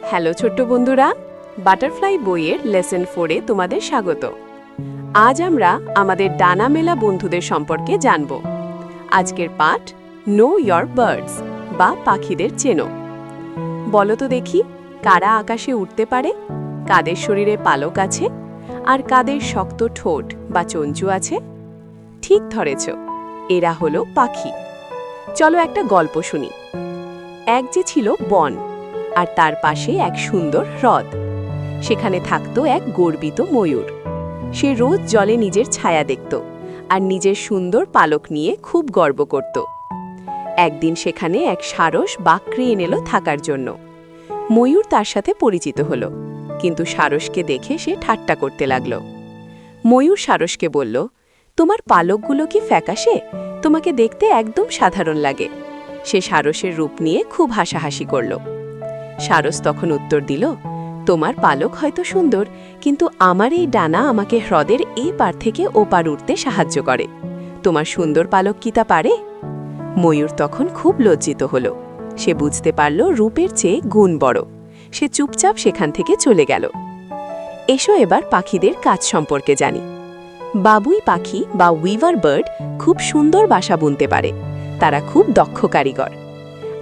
Hello ছোট্ট বন্ধুরা, butterfly বইয়ের লেসন 4-এ তোমাদের স্বাগত। আজ আমরা আমাদের ডানা মেলা বন্ধুদের সম্পর্কে জানব। আজকের পাঠ নো ইয়োর বার্ডস বা পাখিদের চেনো। বলো তো দেখি, কারা আকাশে উঠতে পারে, কাদের শরীরে পালক আছে, আর কাদের শক্ত ঠোঁট বা চঞ্চু আছে? ঠিক ধরেছ, এরা হলো পাখি। চলো একটা গল্প শুনি। এক যে ছিল বন, আর তার পাশে এক সুন্দর হ্রদ। সেখানে থাকতো এক গর্বিত ময়ূর। সে রোজ জলে নিজের ছায়া দেখত আর নিজের সুন্দর পালক নিয়ে খুব গর্ব করত। একদিন সেখানে এক সারস বাকরি এলো থাকার জন্য। ময়ূর তার সাথে পরিচিত হলো, কিন্তু সারসকে দেখে সে ঠাট্টা করতে লাগল। ময়ূর সারসকে বলল, তোমার পালকগুলো কি ফ্যাকাশে? তোমাকে দেখতে একদম সাধারণ লাগে। সে সারসের রূপ নিয়ে খুব হাসাহাসি করল। সারস তখন উত্তর দিল, তোমার পালক হয়তো সুন্দর, কিন্তু আমার এই ডানা আমাকে হ্রদের এই পার থেকে ও পার উঠতে সাহায্য করে। তোমার সুন্দর পালক কি তা পারে? ময়ূর তখন খুব লজ্জিত হল। সে বুঝতে পারল রূপের চেয়ে গুণ বড়। সে চুপচাপ সেখান থেকে চলে গেল। এসো এবার পাখিদের কাজ সম্পর্কে জানি। বাবুই পাখি বা উইভার বার্ড খুব সুন্দর বাসা বুনতে পারে। তারা খুব দক্ষ কারিগর।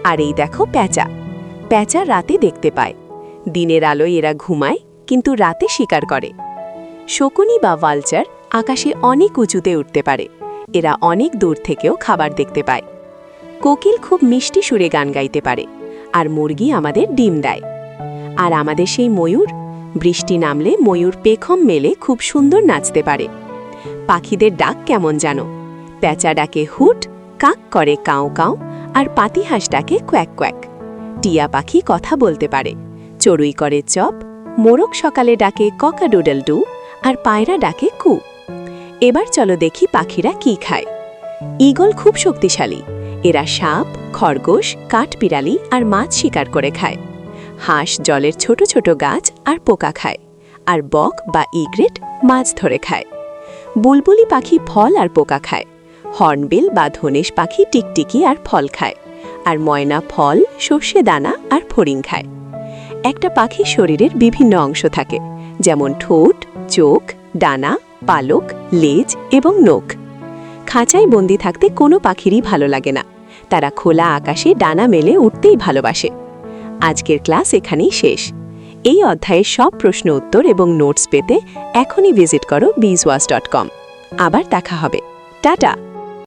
আর এই দেখো প্যাঁচা। প্যাঁচা রাতে দেখতে পায়। দিনের আলোয় এরা ঘুমায়, কিন্তু রাতে শিকার করে। শকুনি বা ভালচার আকাশে অনেক উঁচুতে উঠতে পারে। এরা অনেক দূর থেকেও খাবার দেখতে পায়। কোকিল খুব মিষ্টি সুরে গান গাইতে পারে, আর মুরগি আমাদের ডিম দেয়। আর আমাদের সেই ময়ূর, বৃষ্টি নামলে ময়ূর পেখম মেলে খুব সুন্দর নাচতে পারে। পাখিদের ডাক কেমন জানো? প্যাঁচা ডাকে হুট, কাক করে কাউ কাউ, আর পাতিহাঁস ডাকে কোয়াক কোয়াক। টিয়া পাখি কথা বলতে পারে, চড়ুই করে চপ, মোরগ সকালে ডাকে ককাডুডল ডু, আর পায়রা ডাকে কু। এবার চলো দেখি পাখিরা কি খায়। ঈগল খুব শক্তিশালী। এরা সাপ, খরগোশ, কাঠবিড়ালি আর মাছ শিকার করে খায়। হাঁস জলের ছোট ছোট গাছ আর পোকা খায়, আর বক বা ইগ্রেট মাছ ধরে খায়। বুলবুলি পাখি ফল আর পোকা খায়। হর্নবিল বা ধনেশ পাখি টিকটিকি আর ফল খায়, আর ময়না ফল, সর্ষে দানা আর ফড়িং খায়। একটা পাখির শরীরের বিভিন্ন অংশ থাকে, যেমন ঠোঁট, চোখ, ডানা, পালক, লেজ এবং নখ। খাঁচায় বন্দি থাকতে কোনো পাখিরই ভালো লাগে না। তারা খোলা আকাশে ডানা মেলে উঠতেই ভালোবাসে। আজকের ক্লাস এখানেই শেষ। এই অধ্যায়ের সব প্রশ্ন উত্তর এবং নোটস পেতে এখনই ভিজিট করো beeswash.com। আবার দেখা হবে। টাটা।